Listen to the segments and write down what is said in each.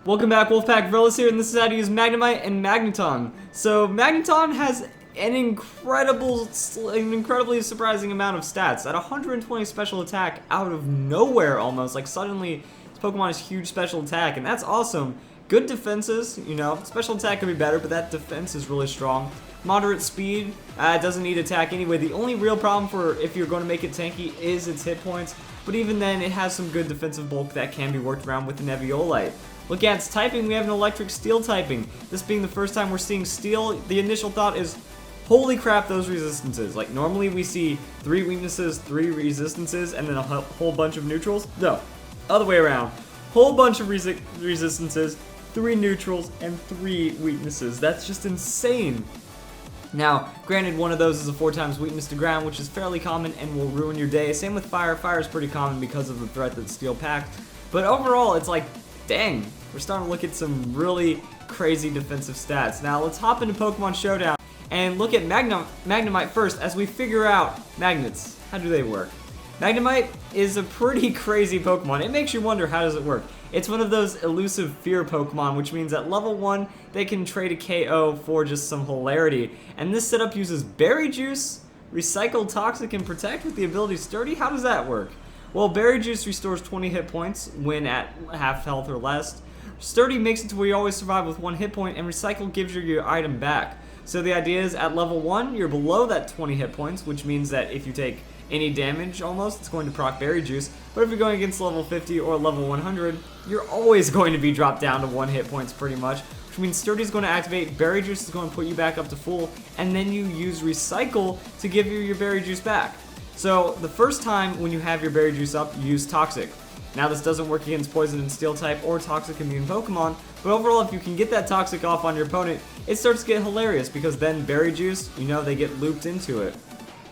Welcome back, Wolfpack Villas here, and this is how to use Magnemite and Magneton. So Magneton has an incredibly surprising amount of stats. At 120 special attack out of nowhere almost, like suddenly this Pokemon has huge special attack, and that's awesome. Good defenses, you know, special attack could be better, but that defense is really strong. Moderate speed, doesn't need attack anyway. The only real problem for if you're going to make it tanky is its hit points, but even then it has some good defensive bulk that can be worked around with an Eviolite. Look at its typing, we have an electric steel typing. This being the first time we're seeing steel, the initial thought is, holy crap, those resistances. Like normally we see 3 weaknesses, 3 resistances, and then a whole bunch of neutrals. No, other way around. Whole bunch of resistances, 3 neutrals, and 3 weaknesses. That's just insane. Now, granted, one of those is a 4 times weakness to ground, which is fairly common and will ruin your day. Same with fire. Fire is pretty common because of the threat that steel packs. But overall, it's like, dang, we're starting to look at some really crazy defensive stats. Now, let's hop into Pokemon Showdown and look at Magnemite first as we figure out magnets. How do they work? Magnemite is a pretty crazy Pokemon. It makes you wonder, how does it work? It's one of those elusive fear Pokemon, which means at level 1, they can trade a KO for just some hilarity. And this setup uses Berry Juice, Recycle, Toxic, and Protect with the ability Sturdy. How does that work? Well, Berry Juice restores 20 hit points when at half health or less. Sturdy makes it to where you always survive with 1 hit point, and Recycle gives you your item back. So the idea is at level 1, you're below that 20 hit points, which means that if you take any damage almost, it's going to proc Berry Juice. But if you're going against level 50 or level 100, you're always going to be dropped down to 1 hit points pretty much, which means Sturdy is going to activate, Berry Juice is going to put you back up to full, and then you use Recycle to give you your Berry Juice back. So the first time when you have your Berry Juice up, you use Toxic. Now this doesn't work against Poison and Steel type or Toxic immune Pokemon, but overall if you can get that Toxic off on your opponent, it starts to get hilarious because then Berry Juice, you know, they get looped into it.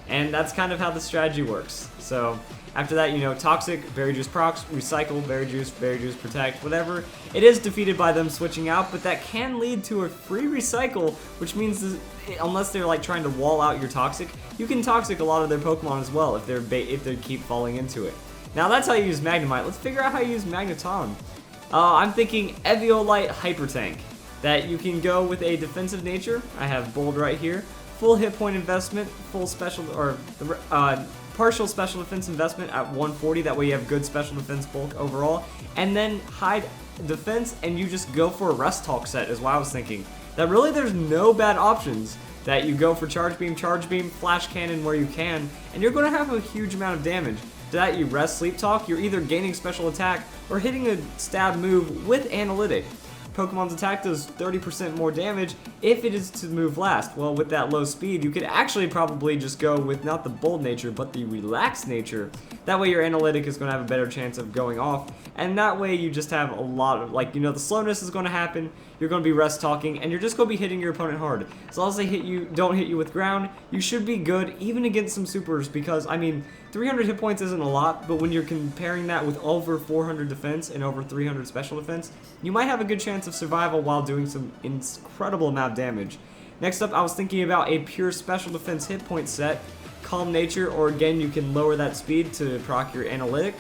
And that's kind of how the strategy works. So after that, you know, Toxic, Berry Juice procs, Recycle, Berry Juice, Protect, whatever. It is defeated by them switching out, but that can lead to a free Recycle, which means unless they're like trying to wall out your Toxic, you can Toxic a lot of their Pokemon as well if they keep falling into it. Now that's how you use Magnemite. Let's figure out how you use Magneton. I'm thinking Eviolite Hyper Tank. That you can go with a defensive nature. I have bold right here. Full hit point investment, full special or partial special defense investment at 140. That way you have good special defense bulk overall. And then high defense, and you just go for a Rest Talk set is what I was thinking. That really there's no bad options. That you go for Charge Beam, Flash Cannon where you can, and you're going to have a huge amount of damage. To that you Rest Sleep Talk, you're either gaining special attack or hitting a stab move with Analytic. Pokemon's attack does 30% more damage if it is to move last. Well, with that low speed, you could actually probably just go with not the bold nature, but the relaxed nature. That way your Analytic is going to have a better chance of going off, and that way you just have a lot of, like, you know, the slowness is going to happen, you're going to be rest talking, and you're just going to be hitting your opponent hard. As long as they don't hit you with ground, you should be good, even against some supers, because, I mean, 300 hit points isn't a lot, but when you're comparing that with over 400 defense and over 300 special defense, you might have a good chance of survival while doing some incredible amount of damage. Next up, I was thinking about a pure special defense hit point set, Calm Nature, or again, you can lower that speed to proc your Analytic,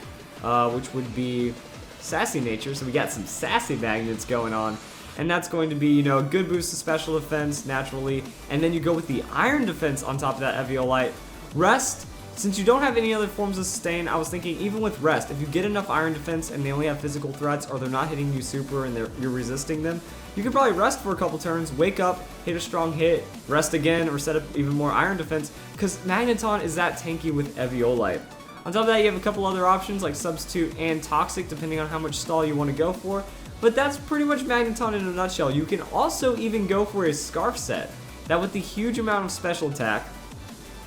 which would be Sassy Nature, so we got some sassy magnets going on. And that's going to be, you know, a good boost to special defense naturally, and then you go with the Iron Defense on top of that Eviolite. Rest, since you don't have any other forms of sustain, I was thinking even with Rest, if you get enough Iron Defense and they only have physical threats or they're not hitting you super and you're resisting them, you could probably rest for a couple turns, wake up, hit a strong hit, rest again, or set up even more Iron Defense, because Magneton is that tanky with Eviolite. On top of that, you have a couple other options like Substitute and Toxic, depending on how much stall you want to go for. But that's pretty much Magneton in a nutshell. You can also even go for a Scarf set. That with the huge amount of special attack,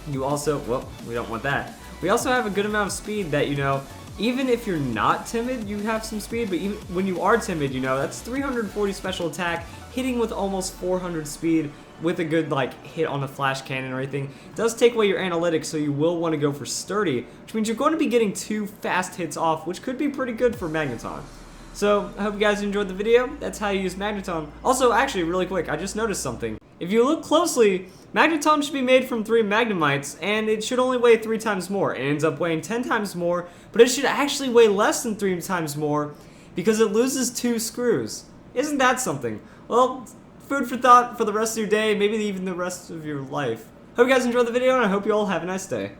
you also, well, we don't want that. We also have a good amount of speed that, you know, even if you're not timid, you have some speed, but even when you are timid, you know, that's 340 special attack, hitting with almost 400 speed with a good, like, hit on a Flash Cannon or anything. It does take away your Analytics, so you will want to go for Sturdy, which means you're going to be getting 2 fast hits off, which could be pretty good for Magneton. So, I hope you guys enjoyed the video. That's how you use Magneton. Also, actually, really quick, I just noticed something. If you look closely, Magneton should be made from 3 Magnemites, and it should only weigh 3 times more. It ends up weighing 10 times more, but it should actually weigh less than 3 times more, because it loses 2 screws. Isn't that something? Well, food for thought for the rest of your day, maybe even the rest of your life. Hope you guys enjoyed the video, and I hope you all have a nice day.